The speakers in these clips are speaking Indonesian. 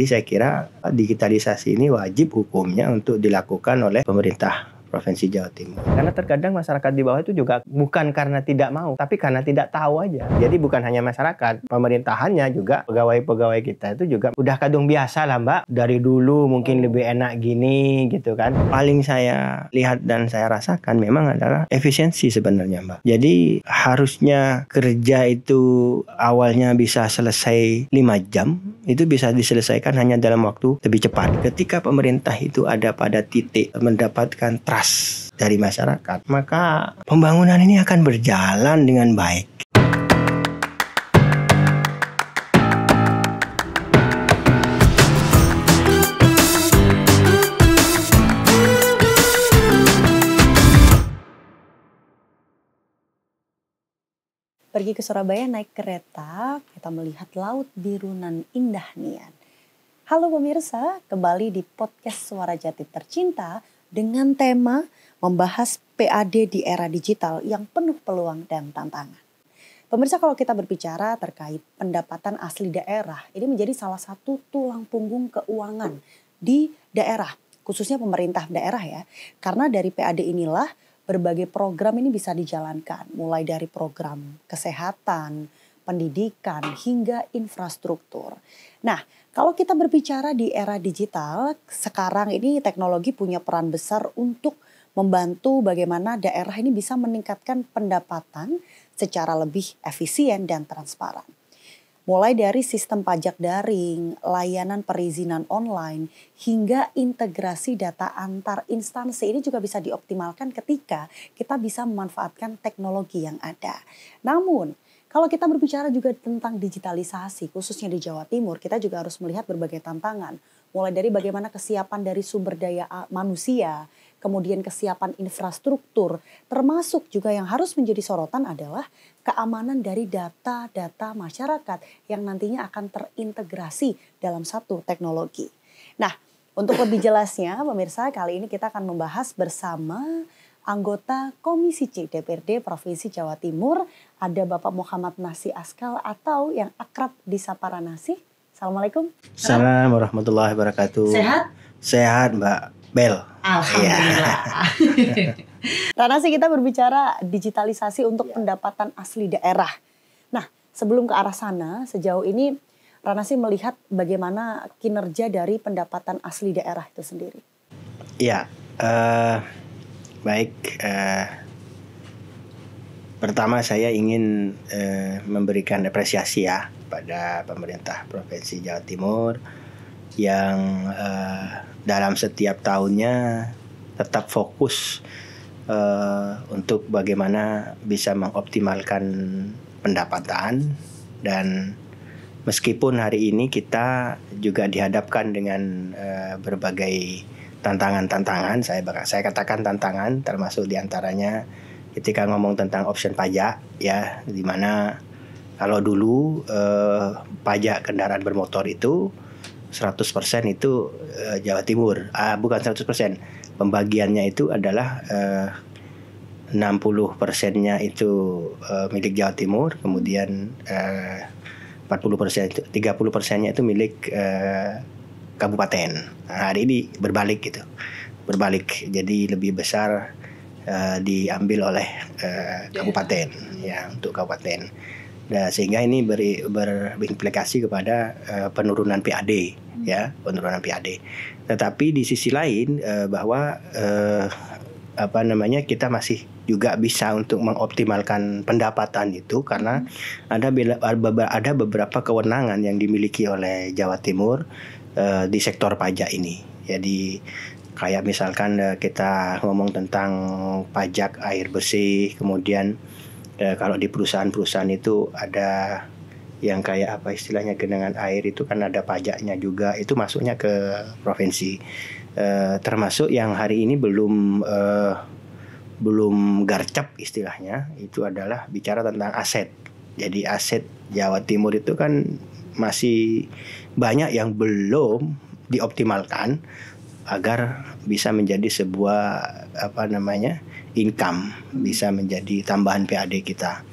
Jadi saya kira digitalisasi ini wajib hukumnya untuk dilakukan oleh pemerintah Provinsi Jawa Timur. Karena terkadang masyarakat di bawah itu juga bukan karena tidak mau, tapi karena tidak tahu aja. Jadi bukan hanya masyarakat, pemerintahannya juga, pegawai-pegawai kita itu juga udah kadung biasa lah Mbak. Dari dulu mungkin lebih enak gini gitu kan. Paling saya lihat dan saya rasakan memang adalah efisiensi sebenarnya Mbak. Jadi harusnya kerja itu awalnya bisa selesai 5 jam, itu bisa diselesaikan hanya dalam waktu lebih cepat. Ketika pemerintah itu ada pada titik mendapatkan trust dari masyarakat, maka pembangunan ini akan berjalan dengan baik. Pergi ke Surabaya naik kereta, kita melihat laut biru nan indah nian. Halo pemirsa, kembali di podcast Suara Jati Tercinta dengan tema membahas PAD di era digital yang penuh peluang dan tantangan. Pemirsa, kalau kita berbicara terkait pendapatan asli daerah, ini menjadi salah satu tulang punggung keuangan di daerah, khususnya pemerintah daerah ya. Karena dari PAD inilah berbagai program ini bisa dijalankan, mulai dari program kesehatan, pendidikan, hingga infrastruktur. Nah, kalau kita berbicara di era digital, sekarang ini teknologi punya peran besar untuk membantu bagaimana daerah ini bisa meningkatkan pendapatan secara lebih efisien dan transparan. Mulai dari sistem pajak daring, layanan perizinan online, hingga integrasi data antar instansi ini juga bisa dioptimalkan ketika kita bisa memanfaatkan teknologi yang ada. Namun, kalau kita berbicara juga tentang digitalisasi, khususnya di Jawa Timur, kita juga harus melihat berbagai tantangan. Mulai dari bagaimana kesiapan dari sumber daya manusia, kemudian kesiapan infrastruktur, termasuk juga yang harus menjadi sorotan adalah keamanan dari data-data masyarakat yang nantinya akan terintegrasi dalam satu teknologi. Nah, untuk lebih jelasnya, pemirsa, kali ini kita akan membahas bersama anggota Komisi C DPRD Provinsi Jawa Timur, ada Bapak Muhammad Nasi Askal atau yang akrab disapa Nasi. Assalamualaikum. Assalamualaikum warahmatullahi wabarakatuh. Sehat? Sehat Mbak Bel. Alhamdulillah. Nasi, kita berbicara digitalisasi untuk pendapatan asli daerah. Nah, sebelum ke arah sana, sejauh ini Nasi melihat bagaimana kinerja dari pendapatan asli daerah itu sendiri. Ya, baik. Pertama saya ingin memberikan apresiasi ya pada pemerintah Provinsi Jawa Timur yang dalam setiap tahunnya tetap fokus untuk bagaimana bisa mengoptimalkan pendapatan, dan meskipun hari ini kita juga dihadapkan dengan berbagai tantangan-tantangan, saya katakan tantangan, termasuk diantaranya ketika ngomong tentang option pajak ya, di mana kalau dulu pajak kendaraan bermotor itu 100% itu Jawa Timur, bukan 100%, pembagiannya itu adalah 60%-nya itu milik Jawa Timur, kemudian 40%, 30%-nya itu milik kabupaten. Nah, hari ini berbalik gitu, jadi lebih besar diambil oleh kabupaten ya, untuk kabupaten. Nah, sehingga ini berimplikasi kepada penurunan PAD ya, penurunan PAD. Tetapi di sisi lain bahwa kita masih juga bisa untuk mengoptimalkan pendapatan itu, karena ada beberapa kewenangan yang dimiliki oleh Jawa Timur di sektor pajak ini. Jadi kayak misalkan kita ngomong tentang pajak air bersih, kemudian kalau di perusahaan-perusahaan itu ada yang kayak apa istilahnya, genangan air itu kan ada pajaknya juga, itu masuknya ke provinsi. Termasuk yang hari ini belum garcep istilahnya, itu adalah bicara tentang aset. Jadi aset Jawa Timur itu kan masih banyak yang belum dioptimalkan agar bisa menjadi sebuah income, bisa menjadi tambahan PAD kita.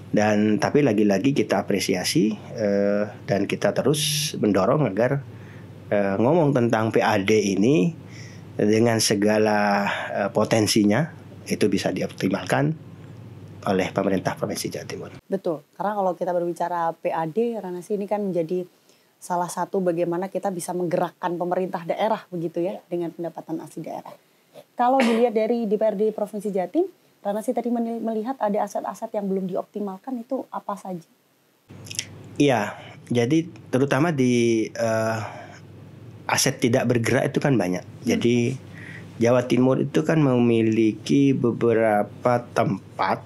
Dan tapi lagi-lagi kita apresiasi dan kita terus mendorong agar ngomong tentang PAD ini dengan segala potensinya itu bisa dioptimalkan oleh pemerintah Provinsi Jawa Timur. Betul, karena kalau kita berbicara PAD, Ranasi ini kan menjadi salah satu bagaimana kita bisa menggerakkan pemerintah daerah begitu ya dengan pendapatan asli daerah. Kalau dilihat dari DPRD Provinsi Jatim, Ranasi tadi melihat ada aset-aset yang belum dioptimalkan, itu apa saja? Iya, jadi terutama di aset tidak bergerak itu kan banyak. Jadi Jawa Timur itu kan memiliki beberapa tempat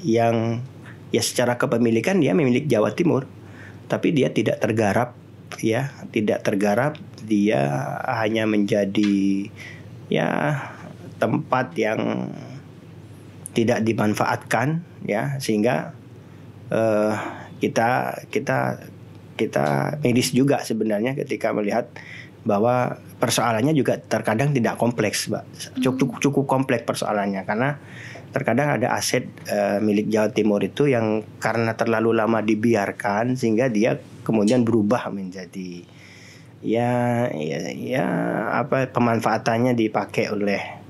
yang ya secara kepemilikan dia memiliki Jawa Timur, tapi dia tidak tergarap, ya, tidak tergarap. Dia hanya menjadi ya tempat yang tidak dimanfaatkan, ya, sehingga kita medis juga sebenarnya ketika melihat bahwa persoalannya juga terkadang tidak kompleks, Mbak. Cukup kompleks persoalannya karena terkadang ada aset milik Jawa Timur itu yang karena terlalu lama dibiarkan sehingga dia kemudian berubah menjadi pemanfaatannya dipakai oleh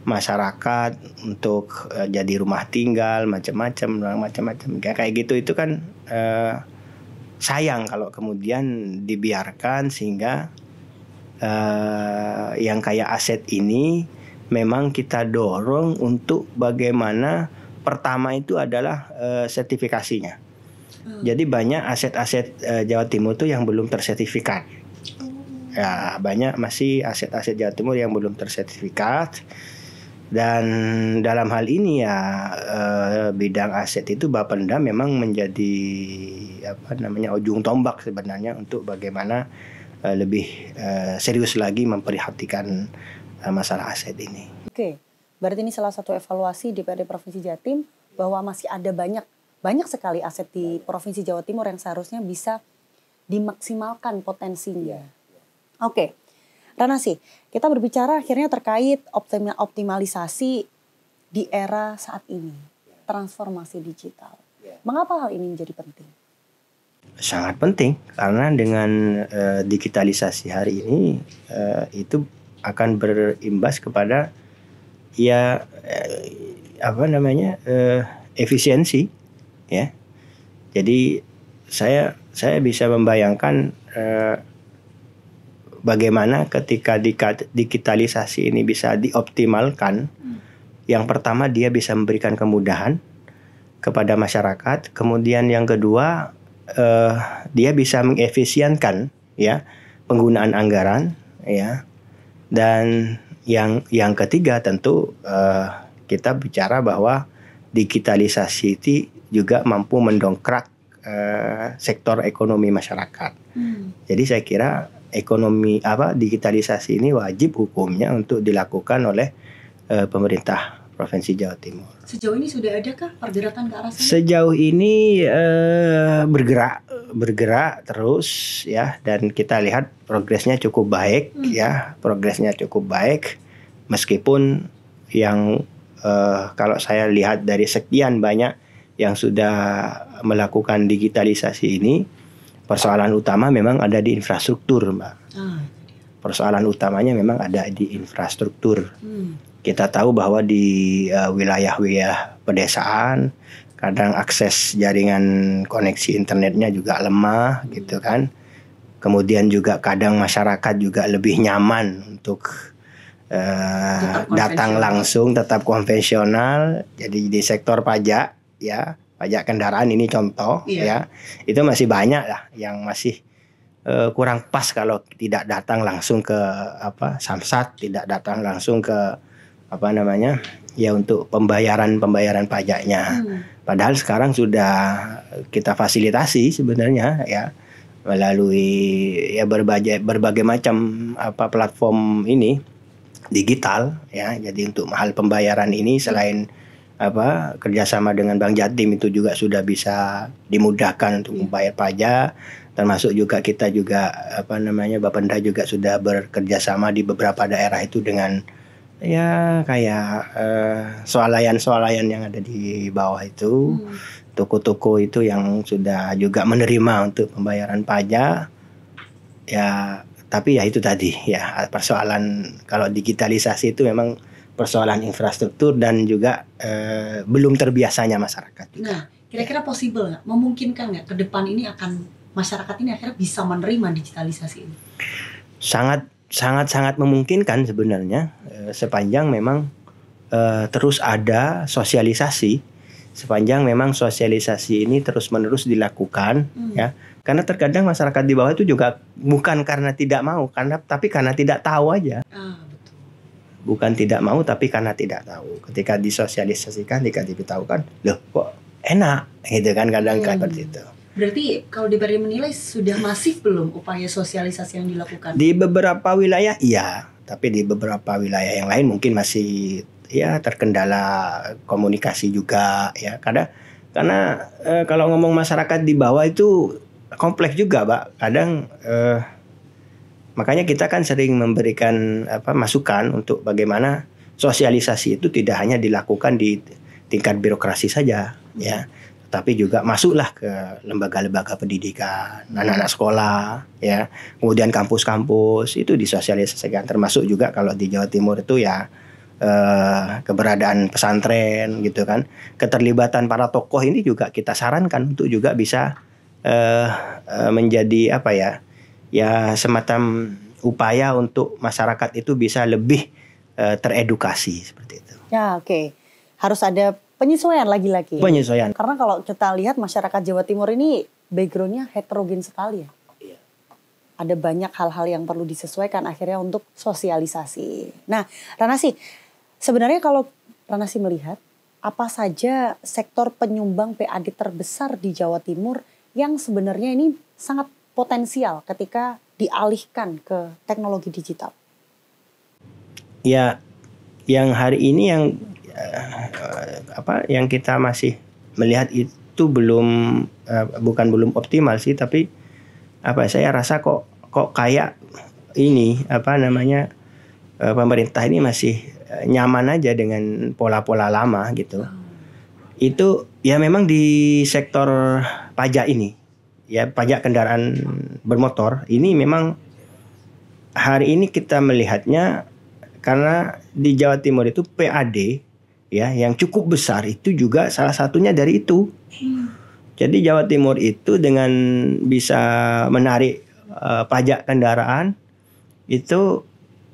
masyarakat untuk jadi rumah tinggal macam-macam kayak gitu. Itu kan sayang kalau kemudian dibiarkan sehingga yang kayak aset ini memang kita dorong untuk bagaimana pertama itu adalah sertifikasinya. Jadi banyak aset-aset Jawa Timur itu yang belum tersertifikat. Ya, banyak masih aset-aset Jawa Timur yang belum tersertifikat. Dan dalam hal ini ya bidang aset itu Bapenda memang menjadi ujung tombak sebenarnya untuk bagaimana lebih serius lagi memperhatikan masalah aset ini. Oke, berarti ini salah satu evaluasi DPRD Provinsi Jatim bahwa masih ada banyak sekali aset di Provinsi Jawa Timur yang seharusnya bisa dimaksimalkan potensinya. Oke, Ranasi, kita berbicara akhirnya terkait optimalisasi di era saat ini, transformasi digital. Mengapa hal ini menjadi penting? Sangat penting karena dengan digitalisasi hari ini itu akan berimbas kepada efisiensi, ya. Jadi saya bisa membayangkan bagaimana ketika digitalisasi ini bisa dioptimalkan. Yang pertama dia bisa memberikan kemudahan kepada masyarakat, kemudian yang kedua dia bisa mengefisienkan, ya, penggunaan anggaran, ya. Dan yang ketiga tentu kita bicara bahwa digitalisasi itu juga mampu mendongkrak sektor ekonomi masyarakat. Jadi saya kira digitalisasi ini wajib hukumnya untuk dilakukan oleh pemerintah Provinsi Jawa Timur. Sejauh ini sudah adakah pergerakan ke arah sana? Sejauh ini bergerak terus, ya, dan kita lihat progresnya cukup baik, ya, progresnya cukup baik meskipun yang kalau saya lihat dari sekian banyak yang sudah melakukan digitalisasi ini, persoalan utama memang ada di infrastruktur, Mbak. Persoalan utamanya memang ada di infrastruktur. Kita tahu bahwa di wilayah-wilayah pedesaan kadang akses jaringan koneksi internetnya juga lemah, gitu kan. Kemudian juga kadang masyarakat juga lebih nyaman untuk datang langsung, tetap konvensional. Jadi di sektor pajak, ya, pajak kendaraan ini contoh, ya, itu masih banyak lah yang masih kurang pas kalau tidak datang langsung ke Samsat, tidak datang langsung ke untuk pembayaran pajaknya. Padahal sekarang sudah kita fasilitasi sebenarnya, ya, melalui ya berbagai macam platform ini digital, ya. Jadi untuk hal pembayaran ini selain kerjasama dengan Bank Jatim itu juga sudah bisa dimudahkan untuk membayar pajak, termasuk juga kita juga Bapenda juga sudah bekerjasama di beberapa daerah itu dengan ya kayak swalayan yang ada di bawah itu, toko-toko itu yang sudah juga menerima untuk pembayaran pajak, ya. Tapi ya itu tadi ya, persoalan kalau digitalisasi itu memang persoalan infrastruktur dan juga belum terbiasanya masyarakat juga. Nah, kira-kira possible nggak, memungkinkan nggak ke depan ini akan masyarakat ini akhirnya bisa menerima digitalisasi ini? Sangat memungkinkan sebenarnya, sepanjang memang terus ada sosialisasi, sepanjang memang sosialisasi ini terus-menerus dilakukan, ya. Karena terkadang masyarakat di bawah itu juga bukan karena tidak mau, tapi karena tidak tahu aja. Betul. Bukan tidak mau, tapi karena tidak tahu. Ketika disosialisasikan, ketika diberitahukan, loh kok enak, gitu kan, kadang seperti itu. Berarti kalau DPRD menilai sudah masif belum upaya sosialisasi yang dilakukan? Di beberapa wilayah iya, tapi di beberapa wilayah yang lain mungkin masih ya terkendala komunikasi juga ya. Karena kalau ngomong masyarakat di bawah itu kompleks juga, Pak. Kadang makanya kita kan sering memberikan masukan untuk bagaimana sosialisasi itu tidak hanya dilakukan di tingkat birokrasi saja, ya, tapi juga masuklah ke lembaga-lembaga pendidikan, anak-anak sekolah, ya, kemudian kampus-kampus itu disosialisasikan. Termasuk juga kalau di Jawa Timur itu ya keberadaan pesantren, gitu kan, keterlibatan para tokoh ini juga kita sarankan untuk juga bisa menjadi ya semacam upaya untuk masyarakat itu bisa lebih teredukasi seperti itu. Ya, oke. Harus ada penyesuaian lagi-lagi. Penyesuaian. Karena kalau kita lihat masyarakat Jawa Timur ini backgroundnya heterogen sekali ya. Iya. Ada banyak hal-hal yang perlu disesuaikan akhirnya untuk sosialisasi. Nah, Ranasi, sebenarnya kalau Ranasi melihat apa saja sektor penyumbang PAD terbesar di Jawa Timur yang sebenarnya ini sangat potensial ketika dialihkan ke teknologi digital? Ya, yang hari ini yang kita masih melihat itu belum optimal sih, tapi saya rasa kok kayak ini pemerintah ini masih nyaman aja dengan pola-pola lama gitu. Itu ya memang di sektor pajak ini, ya, pajak kendaraan bermotor ini memang hari ini kita melihatnya karena di Jawa Timur itu PAD ya yang cukup besar itu juga salah satunya dari itu. Jadi Jawa Timur itu dengan bisa menarik pajak kendaraan itu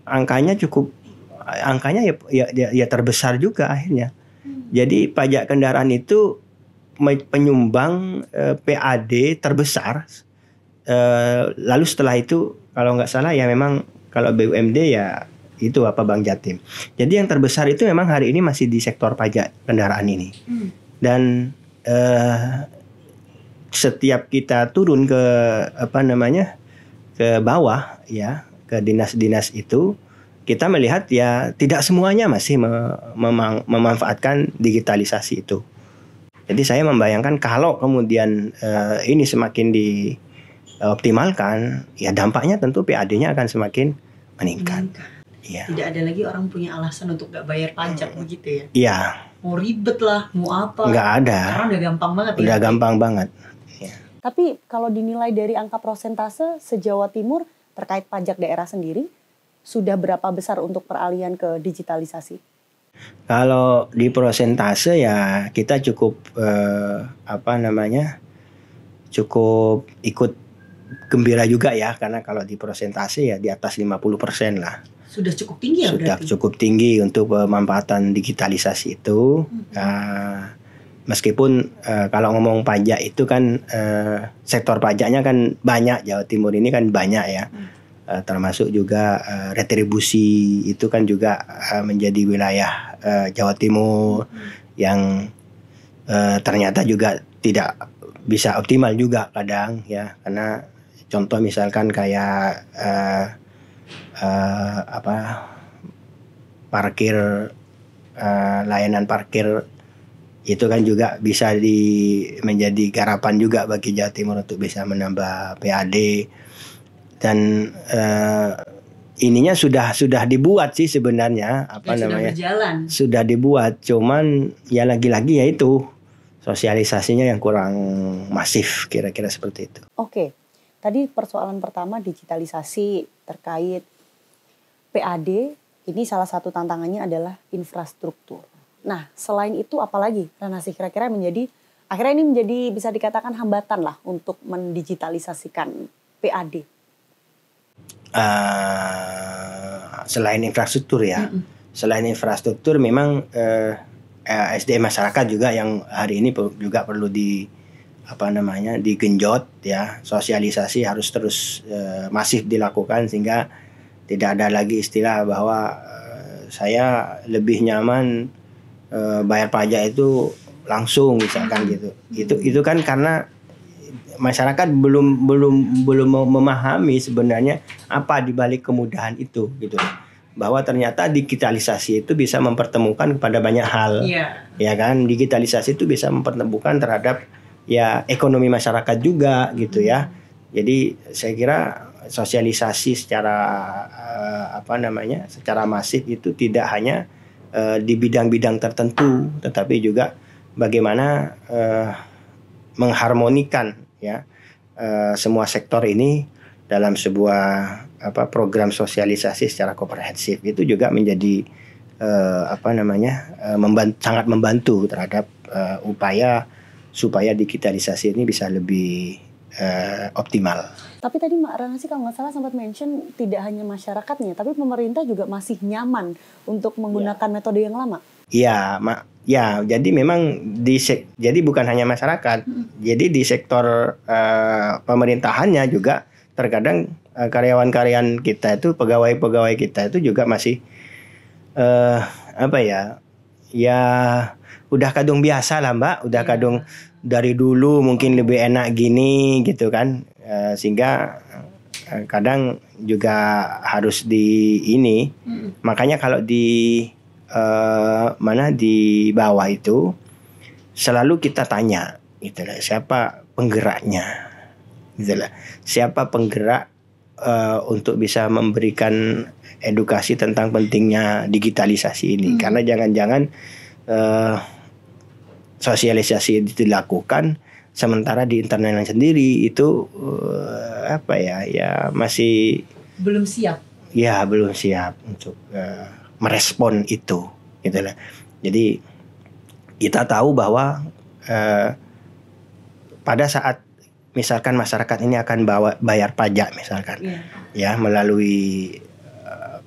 angkanya ya terbesar juga akhirnya. Jadi pajak kendaraan itu penyumbang PAD terbesar. Lalu setelah itu kalau nggak salah ya memang kalau BUMD ya itu Bank Jatim. Jadi yang terbesar itu memang hari ini masih di sektor pajak kendaraan ini. Dan setiap kita turun ke ke bawah ya, ke dinas-dinas itu, kita melihat ya tidak semuanya masih memanfaatkan digitalisasi itu. Jadi saya membayangkan kalau kemudian ini semakin dioptimalkan, ya dampaknya tentu PAD-nya akan semakin meningkat. Ya. Tidak ada lagi orang punya alasan untuk gak bayar pajak begitu ya? Iya. Mau ribet lah, mau apa? Nggak ada. Karena udah gampang banget. Udah gampang banget. Ya. Tapi kalau dinilai dari angka prosentase se-Jawa Timur terkait pajak daerah sendiri, sudah berapa besar untuk peralihan ke digitalisasi? Kalau di prosentase ya kita cukup cukup ikut gembira juga ya, karena kalau di prosentase ya di atas 50% lah. Sudah cukup tinggi ya Sudah berarti? cukup tinggi untuk pemanfaatan digitalisasi itu. Meskipun kalau ngomong pajak itu kan sektor pajaknya kan banyak, Jawa Timur ini kan banyak ya. Termasuk juga retribusi itu kan juga menjadi wilayah Jawa Timur yang ternyata juga tidak bisa optimal juga kadang ya, karena contoh misalkan kayak parkir, layanan parkir itu kan juga bisa menjadi garapan juga bagi Jawa Timur untuk bisa menambah PAD. Dan ininya sudah dibuat sih sebenarnya sudah dibuat, cuman ya lagi-lagi ya itu sosialisasinya yang kurang masif, kira-kira seperti itu. Oke, tadi persoalan pertama digitalisasi terkait PAD. Ini salah satu tantangannya adalah infrastruktur. Nah, selain itu apalagi Ranasih kira-kira menjadi akhirnya ini menjadi bisa dikatakan hambatan lah untuk mendigitalisasikan PAD. Selain infrastruktur ya, selain infrastruktur memang SDM masyarakat juga yang hari ini juga perlu digenjot ya. Sosialisasi harus terus masif dilakukan sehingga tidak ada lagi istilah bahwa saya lebih nyaman bayar pajak itu langsung misalkan gitu. Itu kan karena masyarakat belum memahami sebenarnya apa dibalik kemudahan itu gitu. Bahwa ternyata digitalisasi itu bisa mempertemukan kepada banyak hal. Ya kan, digitalisasi itu bisa mempertemukan terhadap ya ekonomi masyarakat juga gitu ya. Jadi saya kira sosialisasi secara secara masif itu tidak hanya di bidang-bidang tertentu, tetapi juga bagaimana mengharmonikan ya semua sektor ini dalam sebuah program sosialisasi secara komprehensif. Itu juga menjadi sangat membantu terhadap upaya supaya digitalisasi ini bisa lebih optimal. Tapi tadi Mbak Ranasih kalau nggak salah sempat mention tidak hanya masyarakatnya, tapi pemerintah juga masih nyaman untuk menggunakan metode yang lama. Iya, ya. Jadi memang jadi bukan hanya masyarakat, jadi di sektor pemerintahannya juga terkadang karyawan-karyawan kita itu, pegawai-pegawai kita itu juga masih ya udah kadung biasa lah Mbak, udah kadung dari dulu mungkin lebih enak gini gitu kan, sehingga kadang juga harus makanya kalau di bawah itu selalu kita tanya itulah siapa penggeraknya, itulah siapa penggerak untuk bisa memberikan edukasi tentang pentingnya digitalisasi ini. Karena jangan-jangan sosialisasi itu dilakukan sementara di internalnya sendiri itu masih belum siap. Ya, belum siap untuk merespon itu gitulah. Jadi kita tahu bahwa pada saat misalkan masyarakat ini akan bayar pajak misalkan ya melalui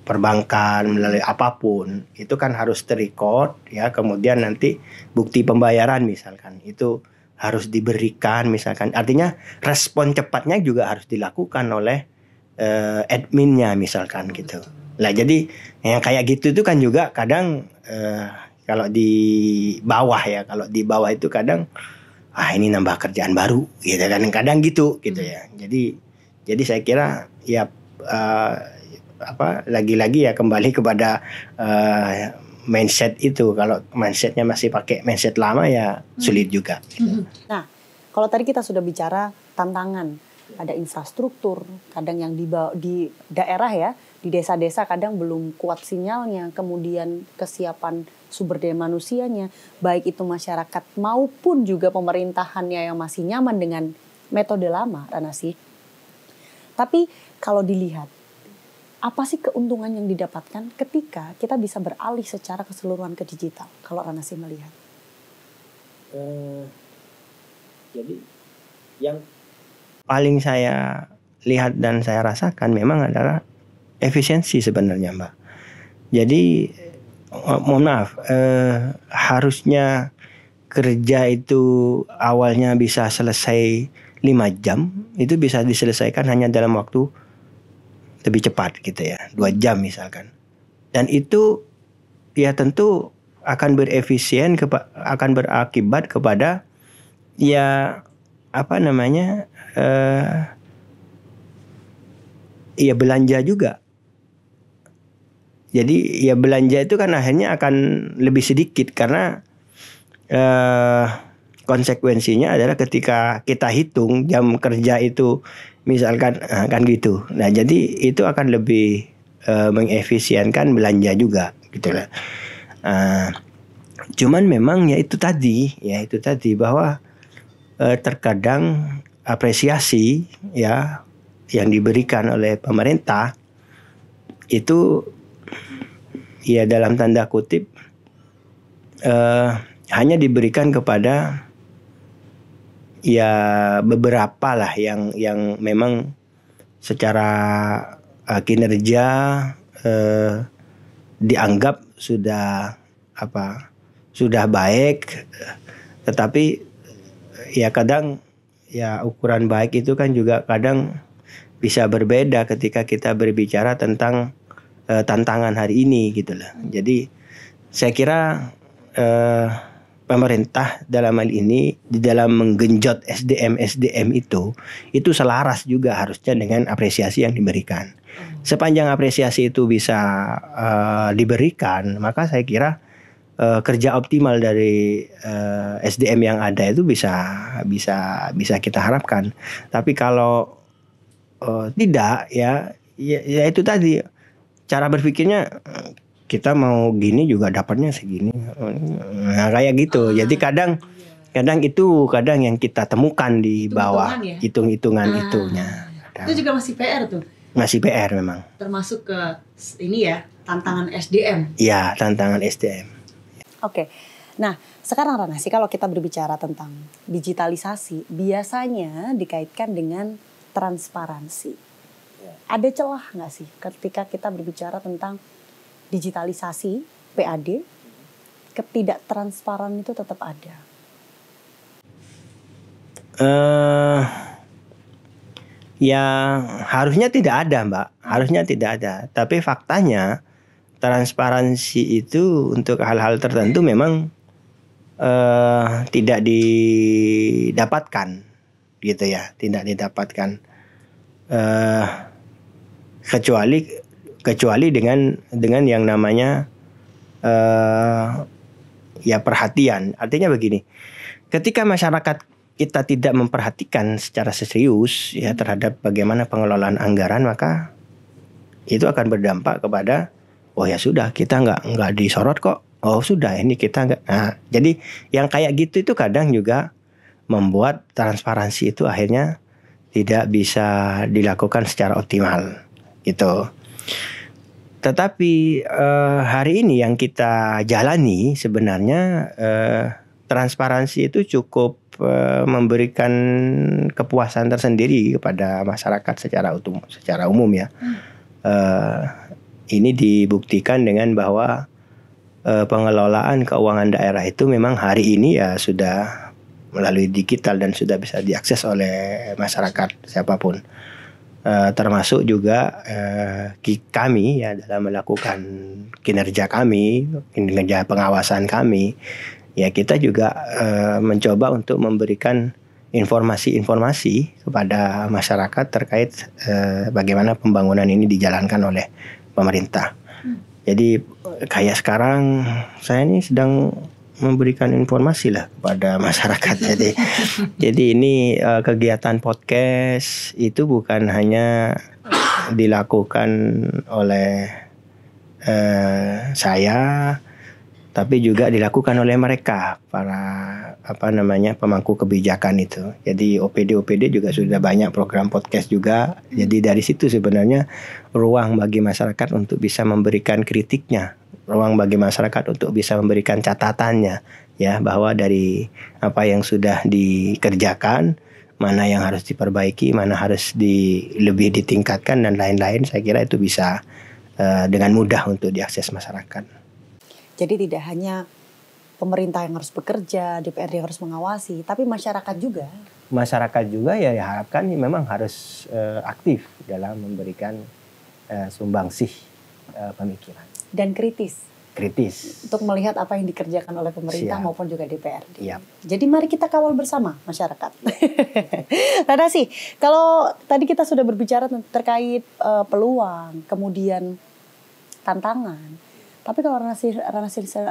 perbankan, melalui apapun, itu kan harus terrecord ya, kemudian nanti bukti pembayaran misalkan itu harus diberikan misalkan. Artinya respon cepatnya juga harus dilakukan oleh adminnya misalkan gitu. Nah, jadi yang kayak gitu itu kan juga kadang kalau di bawah itu kadang ini nambah kerjaan baru gitu kan, kadang gitu ya. Jadi saya kira ya lagi-lagi ya kembali kepada mindset itu. Kalau mindsetnya masih pakai mindset lama ya sulit juga. Nah, kalau tadi kita sudah bicara tantangan, ada infrastruktur, kadang yang di daerah ya, di desa-desa kadang belum kuat sinyalnya, kemudian kesiapan sumber daya manusianya, baik itu masyarakat maupun juga pemerintahannya yang masih nyaman dengan metode lama, Ranasih. Tapi kalau dilihat, apa sih keuntungan yang didapatkan ketika kita bisa beralih secara keseluruhan ke digital? Kalau Ranasih melihat. Jadi yang paling saya lihat dan saya rasakan memang adalah efisiensi sebenarnya Mbak. Jadi mohon maaf, harusnya kerja itu awalnya bisa selesai 5 jam, itu bisa diselesaikan hanya dalam waktu lebih cepat gitu ya, 2 jam misalkan. Dan itu ya tentu akan akan berakibat kepada ya belanja juga. Jadi ya belanja itu kan akhirnya akan lebih sedikit karena konsekuensinya adalah ketika kita hitung jam kerja itu misalkan kan gitu. Nah, jadi itu akan lebih mengefisienkan belanja juga gitu lah. Cuman memang ya itu tadi bahwa terkadang apresiasi ya yang diberikan oleh pemerintah itu ya dalam tanda kutip hanya diberikan kepada ya beberapa lah yang memang secara kinerja dianggap sudah baik, tetapi ya kadang ya ukuran baik itu kan juga kadang bisa berbeda ketika kita berbicara tentang tantangan hari ini gitu loh. Jadi saya kira pemerintah dalam hal ini di dalam menggenjot SDM itu selaras juga harusnya dengan apresiasi yang diberikan. Sepanjang apresiasi itu bisa diberikan, maka saya kira kerja optimal dari SDM yang ada itu bisa kita harapkan. Tapi kalau tidak ya itu tadi cara berpikirnya kita mau gini juga dapatnya segini, nah, kayak gitu. Jadi kadang yang kita temukan di bawah hitung-hitungan itunya. Itu juga masih PR tuh. Masih PR memang. Termasuk ke ini ya, tantangan SDM. Iya, tantangan SDM. Oke. Nah, sekarang Rana sih kalau kita berbicara tentang digitalisasi, biasanya dikaitkan dengan transparansi. Ada celah nggak sih ketika kita berbicara tentang digitalisasi, PAD, ketidaktransparan itu tetap ada? Ya harusnya tidak ada, Mbak. Harusnya tidak ada. Tapi faktanya transparansi itu untuk hal-hal tertentu memang tidak didapatkan, gitu ya. Tidak didapatkan kecuali dengan yang namanya ya perhatian. Artinya begini, ketika masyarakat kita tidak memperhatikan secara serius ya terhadap bagaimana pengelolaan anggaran, maka itu akan berdampak kepada oh ya sudah kita nggak disorot kok, oh sudah ini kita nggak. Nah, jadi yang kayak gitu itu kadang juga membuat transparansi itu akhirnya tidak bisa dilakukan secara optimal gitu. Tetapi hari ini yang kita jalani sebenarnya transparansi itu cukup memberikan kepuasan tersendiri kepada masyarakat secara umum ya. Ini dibuktikan dengan bahwa pengelolaan keuangan daerah itu memang hari ini ya sudah melalui digital dan sudah bisa diakses oleh masyarakat siapapun. Termasuk juga kami ya dalam melakukan kinerja pengawasan kami. Ya kita juga mencoba untuk memberikan informasi-informasi kepada masyarakat terkait bagaimana pembangunan ini dijalankan oleh pemerintah. Jadi kayak sekarang saya ini sedang memberikan informasi lah kepada masyarakat. Jadi ini kegiatan podcast itu bukan hanya dilakukan oleh saya, tapi juga dilakukan oleh mereka para pemangku kebijakan itu. Jadi OPD juga sudah banyak program podcast juga. Jadi dari situ sebenarnya ruang bagi masyarakat untuk bisa memberikan kritiknya, ruang bagi masyarakat untuk bisa memberikan catatannya ya, bahwa dari apa yang sudah dikerjakan, mana yang harus diperbaiki, mana harus lebih ditingkatkan dan lain-lain. Saya kira itu bisa dengan mudah untuk diakses masyarakat. Jadi tidak hanya pemerintah yang harus bekerja, DPRD yang harus mengawasi, tapi masyarakat juga. Masyarakat juga ya diharapkan memang harus aktif dalam memberikan sumbangsih pemikiran. Dan kritis. Untuk melihat apa yang dikerjakan oleh pemerintah maupun juga DPRD. Yap. Jadi mari kita kawal bersama masyarakat. Rana sih, kalau tadi kita sudah berbicara terkait peluang, kemudian tantangan. Tapi kalau Rana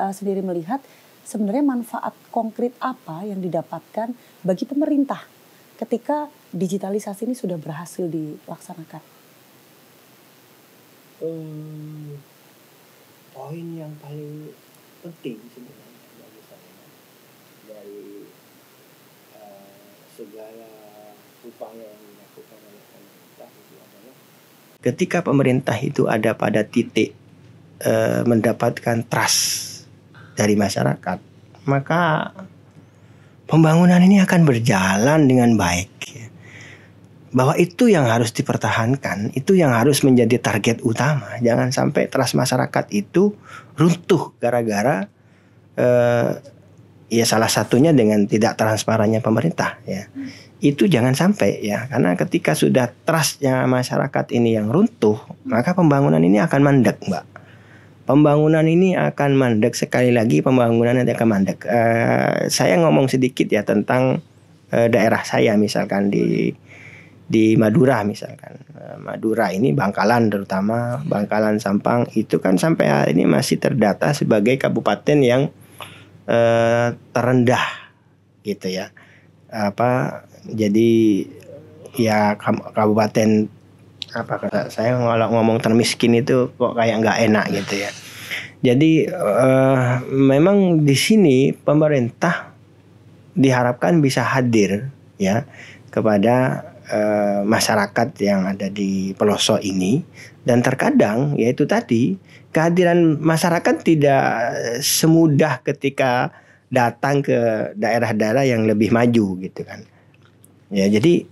sendiri melihat sebenarnya manfaat konkret apa yang didapatkan bagi pemerintah ketika digitalisasi ini sudah berhasil dilaksanakan? Poin yang paling penting sebenarnya bagi saya dari segala upaya yang dilakukan oleh pemerintah itu adalah Ketika pemerintah itu ada pada titik mendapatkan trust dari masyarakat, maka pembangunan ini akan berjalan dengan baik. Bahwa itu yang harus dipertahankan, itu yang harus menjadi target utama. Jangan sampai trust masyarakat itu runtuh gara-gara ya salah satunya dengan tidak transparannya pemerintah ya. Itu jangan sampai ya, karena ketika sudah trustnya masyarakat ini yang runtuh, maka pembangunan ini akan mandek, Mbak. Pembangunan ini akan mandek, sekali lagi pembangunan nanti akan mandek. Saya ngomong sedikit ya tentang daerah saya, misalkan di Madura misalkan. Madura ini Bangkalan, terutama Bangkalan Sampang, itu kan sampai hari ini masih terdata sebagai kabupaten yang terendah gitu ya. Jadi ya kabupaten saya ngomong termiskin itu kok kayak nggak enak gitu ya. Jadi memang di sini pemerintah diharapkan bisa hadir ya kepada masyarakat yang ada di pelosok ini, dan terkadang yaitu tadi kehadiran masyarakat tidak semudah ketika datang ke daerah-daerah yang lebih maju gitu kan. Ya jadi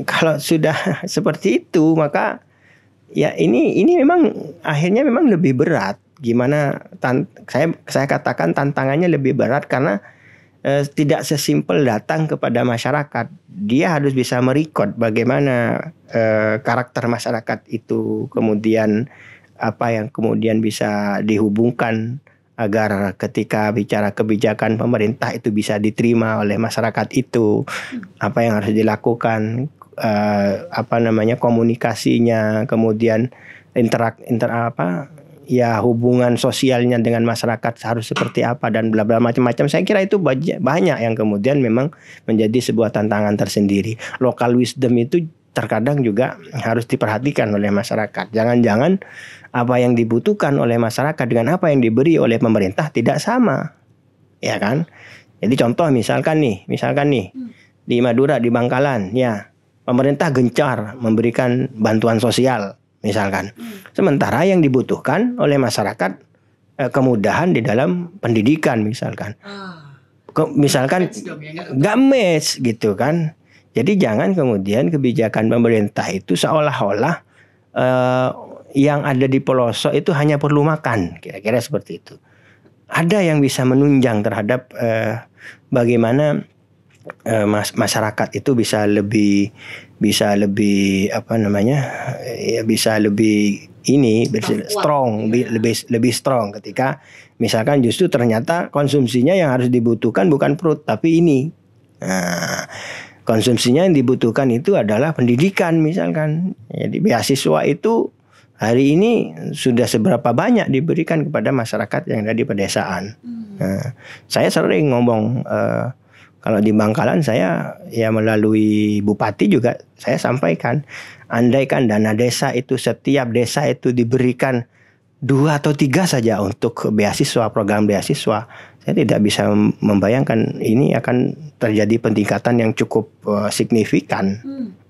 kalau sudah seperti itu maka ya ini memang akhirnya memang lebih berat. Gimana saya katakan tantangannya lebih berat karena tidak sesimpel datang kepada masyarakat. Dia harus bisa merekod bagaimana karakter masyarakat itu, kemudian apa yang kemudian bisa dihubungkan agar ketika bicara kebijakan pemerintah itu bisa diterima oleh masyarakat itu, apa yang harus dilakukan, komunikasinya, kemudian hubungan sosialnya dengan masyarakat harus seperti apa dan bla bla macam-macam. Saya kira itu banyak yang kemudian memang menjadi sebuah tantangan tersendiri. Local wisdom itu terkadang juga harus diperhatikan oleh masyarakat. Jangan-jangan apa yang dibutuhkan oleh masyarakat dengan apa yang diberi oleh pemerintah tidak sama. Ya kan? Jadi contoh misalkan nih di Madura, di Bangkalan, ya pemerintah gencar memberikan bantuan sosial misalkan. Sementara yang dibutuhkan oleh masyarakat kemudahan di dalam pendidikan misalkan. Misalkan nggak match gitu kan. Jadi jangan kemudian kebijakan pemerintah itu seolah-olah yang ada di pelosok itu hanya perlu makan, kira-kira seperti itu. Ada yang bisa menunjang terhadap bagaimana masyarakat itu bisa lebih lebih strong ketika misalkan justru ternyata konsumsinya yang harus dibutuhkan bukan perut tapi ini. Nah, konsumsinya yang dibutuhkan itu adalah pendidikan misalkan. Jadi beasiswa itu hari ini sudah seberapa banyak diberikan kepada masyarakat yang ada di pedesaan. Nah, saya sering ngomong kalau di Bangkalan saya ya melalui bupati juga saya sampaikan, andaikan dana desa itu setiap desa itu diberikan 2 atau 3 saja untuk beasiswa, program beasiswa, saya tidak bisa membayangkan ini akan terjadi peningkatan yang cukup signifikan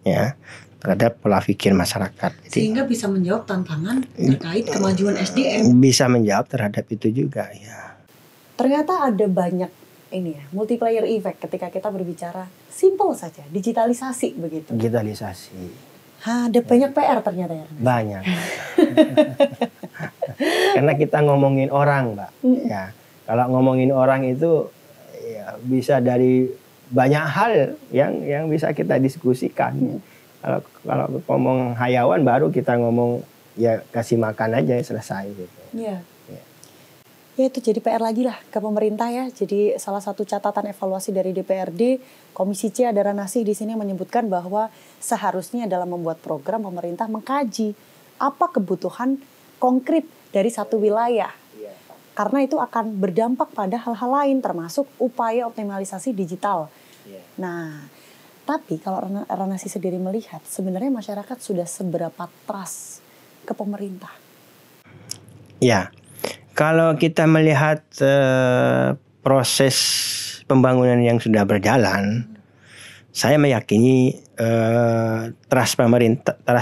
ya terhadap pola pikir masyarakat. Sehingga bisa menjawab tantangan terkait kemajuan SDM. Bisa menjawab terhadap itu juga ya. Ternyata ada banyak multiplayer effect ketika kita berbicara simple saja, digitalisasi begitu. Digitalisasi. Ada banyak PR ternyata ya. Banyak. Karena kita ngomongin orang, Mbak. Ya, kalau ngomongin orang itu ya, bisa dari banyak hal yang bisa kita diskusikan. Kalau ngomong hayawan baru kita ngomong ya kasih makan aja selesai gitu. Iya. Ya itu jadi PR lagi lah ke pemerintah ya. Jadi salah satu catatan evaluasi dari DPRD, Komisi C ada Ranasih di sini menyebutkan bahwa seharusnya dalam membuat program pemerintah mengkaji apa kebutuhan konkret dari satu wilayah. Karena itu akan berdampak pada hal-hal lain termasuk upaya optimalisasi digital. Nah, tapi kalau Ranasih sendiri melihat sebenarnya masyarakat sudah seberapa trust ke pemerintah? Ya. Kalau kita melihat proses pembangunan yang sudah berjalan, saya meyakini trust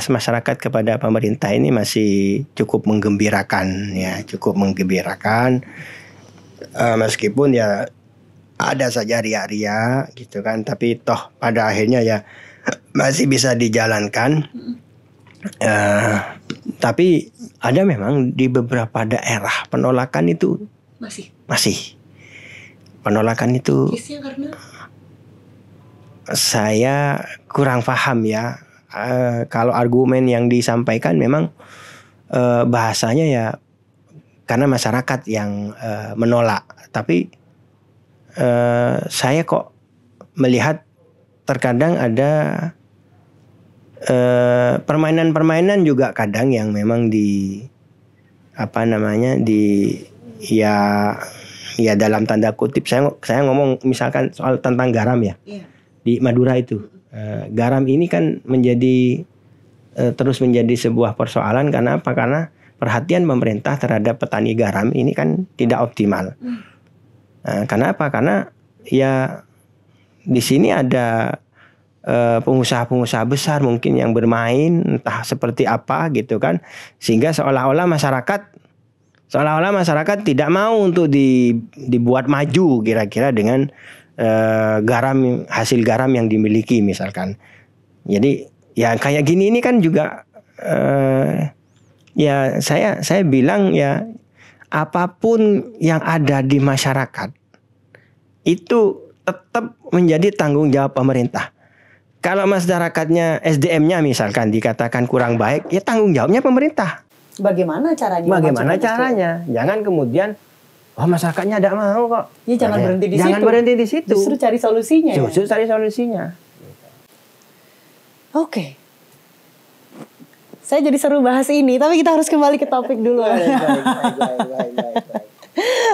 masyarakat kepada pemerintah ini masih cukup menggembirakan ya, cukup menggembirakan. Meskipun ya ada saja ria-ria gitu kan, tapi toh pada akhirnya ya masih bisa dijalankan. Tapi ada memang di beberapa daerah penolakan itu masih penolakan itu. Kisnya karena saya kurang paham ya. Kalau argumen yang disampaikan memang bahasanya ya karena masyarakat yang menolak. Tapi saya kok melihat terkadang ada permainan-permainan juga kadang yang memang ya dalam tanda kutip saya ngomong misalkan soal tentang garam ya. Di Madura itu garam ini kan terus menjadi sebuah persoalan. Karena apa? Karena perhatian pemerintah terhadap petani garam ini kan tidak optimal. Karena apa? Karena ya di sini ada pengusaha-pengusaha besar mungkin yang bermain entah seperti apa gitu kan, sehingga seolah-olah masyarakat tidak mau untuk dibuat maju kira-kira dengan hasil garam yang dimiliki misalkan. Jadi ya kayak gini ini kan juga ya saya bilang ya apapun yang ada di masyarakat itu tetap menjadi tanggung jawab pemerintah. Kalau masyarakatnya SDM-nya misalkan dikatakan kurang baik, ya tanggung jawabnya pemerintah. Bagaimana caranya? Jangan kemudian masyarakatnya tidak mau kok. Ya jangan berhenti di situ. Justru cari solusinya. Oke. Saya jadi seru bahas ini, tapi kita harus kembali ke topik dulu. Baik.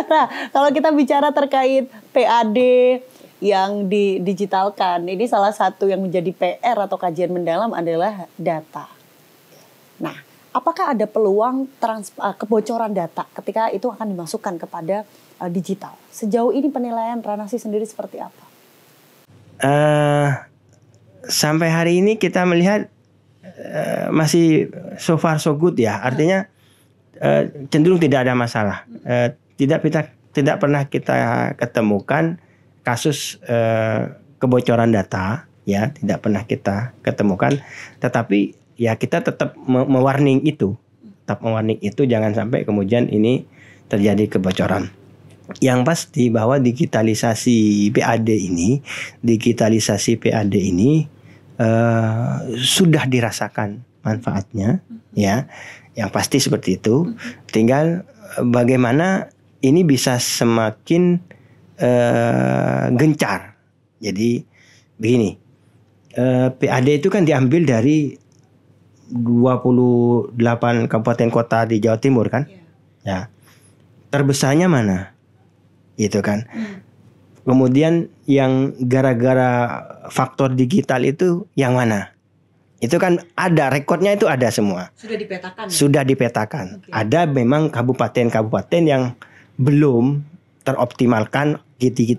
Nah, kalau kita bicara terkait PAD yang didigitalkan, ini salah satu yang menjadi PR atau kajian mendalam adalah data. Nah, apakah ada peluang kebocoran data ketika itu akan dimasukkan kepada digital? Sejauh ini penilaian Ranasi sendiri seperti apa? Sampai hari ini kita melihat masih so far so good ya. Artinya cenderung tidak ada masalah. Tidak pernah kita ketemukan kasus kebocoran data ya, tidak pernah kita ketemukan. Tetapi ya kita tetap mewarning itu. Jangan sampai kemudian ini terjadi kebocoran. Yang pasti bahwa digitalisasi PAD ini sudah dirasakan manfaatnya ya. Yang pasti seperti itu. Tinggal bagaimana ini bisa semakin gencar. Jadi begini, PAD itu kan diambil dari 28 kabupaten kota di Jawa Timur kan? Ya. Terbesarnya mana? Itu kan. Kemudian yang gara-gara faktor digital itu yang mana? Itu kan ada rekodnya, itu ada semua. Sudah dipetakan. Okay. Ada memang kabupaten-kabupaten yang belum teroptimalkan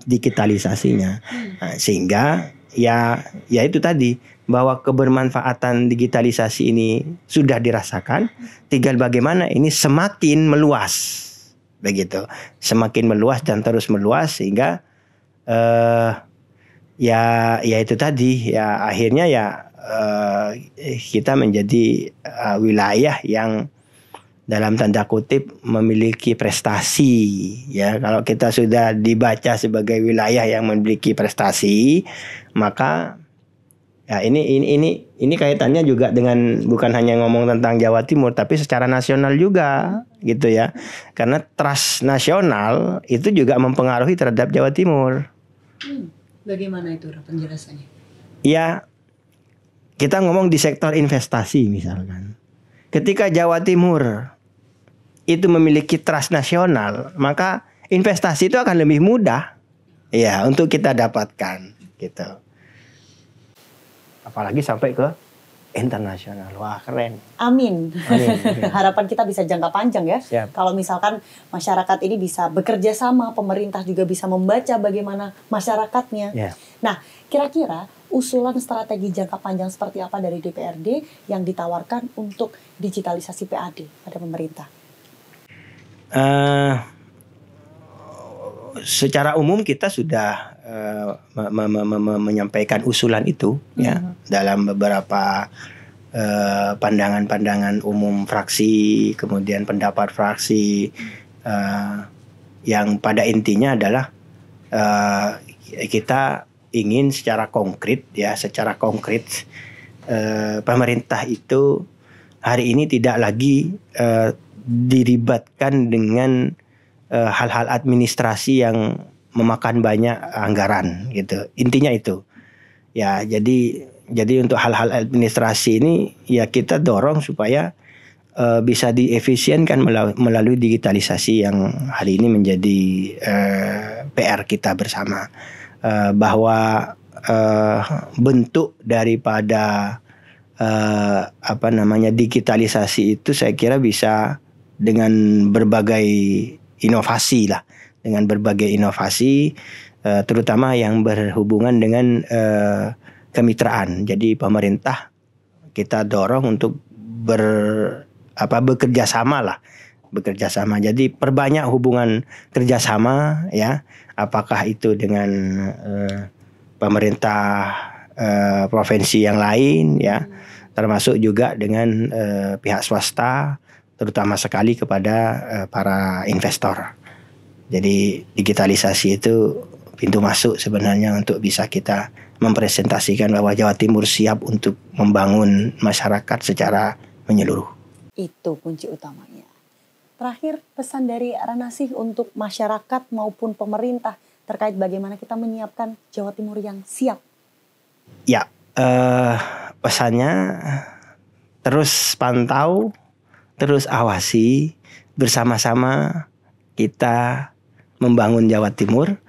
digitalisasinya. Nah, sehingga ya itu tadi, bahwa kebermanfaatan digitalisasi ini sudah dirasakan, tinggal bagaimana ini semakin meluas. Begitu. Semakin meluas dan terus meluas sehingga ya itu tadi ya akhirnya ya kita menjadi wilayah yang dalam tanda kutip memiliki prestasi ya. Kalau kita sudah dibaca sebagai wilayah yang memiliki prestasi, maka ya ini kaitannya juga dengan bukan hanya ngomong tentang Jawa Timur tapi secara nasional juga gitu ya. Karena trust nasional itu juga mempengaruhi terhadap Jawa Timur. Bagaimana itu penjelasannya? Ya, kita ngomong di sektor investasi misalkan. Ketika Jawa Timur itu memiliki trust nasional, maka investasi itu akan lebih mudah ya untuk kita dapatkan gitu. Apalagi sampai ke internasional. Wah, keren. Amin. Harapan kita bisa jangka panjang ya. Siap. Kalau misalkan masyarakat ini bisa bekerja sama, pemerintah juga bisa membaca bagaimana masyarakatnya. Yeah. Nah, kira-kira usulan strategi jangka panjang seperti apa dari DPRD yang ditawarkan untuk digitalisasi PAD pada pemerintah? Secara umum kita sudah menyampaikan usulan itu ya dalam beberapa pandangan-pandangan umum fraksi, kemudian pendapat fraksi, yang pada intinya adalah kita ingin secara konkret pemerintah itu hari ini tidak lagi diribatkan dengan hal-hal administrasi yang memakan banyak anggaran gitu. Intinya itu. Ya, jadi untuk hal-hal administrasi ini ya kita dorong supaya bisa diefisienkan melalui digitalisasi yang hari ini menjadi PR kita bersama. Bahwa bentuk daripada digitalisasi itu saya kira bisa dengan berbagai inovasi lah, terutama yang berhubungan dengan kemitraan. Jadi pemerintah kita dorong untuk bekerja sama. Jadi perbanyak hubungan kerjasama ya, apakah itu dengan pemerintah provinsi yang lain ya, termasuk juga dengan pihak swasta, terutama sekali kepada para investor. Jadi digitalisasi itu pintu masuk sebenarnya untuk bisa kita mempresentasikan bahwa Jawa Timur siap untuk membangun masyarakat secara menyeluruh. Itu kunci utamanya. Terakhir, pesan dari Ranasih untuk masyarakat maupun pemerintah terkait bagaimana kita menyiapkan Jawa Timur yang siap. Ya, pesannya terus pantau, terus awasi, bersama-sama kita membangun Jawa Timur,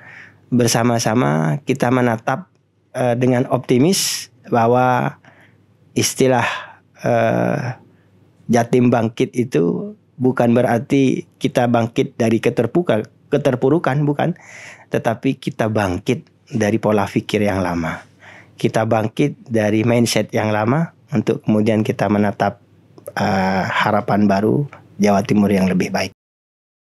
bersama-sama kita menatap dengan optimis bahwa istilah Jatim bangkit itu bukan berarti kita bangkit dari keterpurukan, bukan, tetapi kita bangkit dari pola pikir yang lama. Kita bangkit dari mindset yang lama untuk kemudian kita menatap harapan baru Jawa Timur yang lebih baik.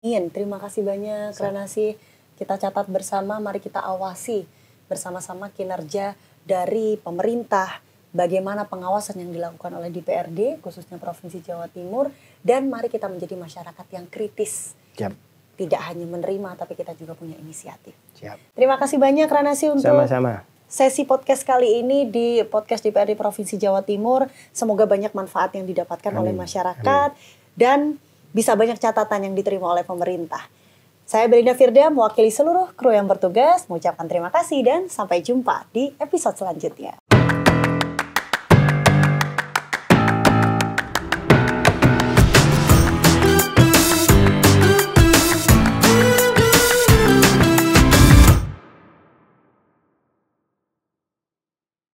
Terima kasih banyak Ranasih. Kita catat bersama, mari kita awasi bersama-sama kinerja dari pemerintah, bagaimana pengawasan yang dilakukan oleh DPRD, khususnya Provinsi Jawa Timur, dan mari kita menjadi masyarakat yang kritis. Siap. Tidak hanya menerima, tapi kita juga punya inisiatif. Siap. Terima kasih banyak Ranasih untuk sama-sama sesi podcast kali ini di podcast DPRD Provinsi Jawa Timur. Semoga banyak manfaat yang didapatkan oleh masyarakat dan bisa banyak catatan yang diterima oleh pemerintah. Saya Belinda Firda, mewakili seluruh kru yang bertugas, mengucapkan terima kasih dan sampai jumpa di episode selanjutnya.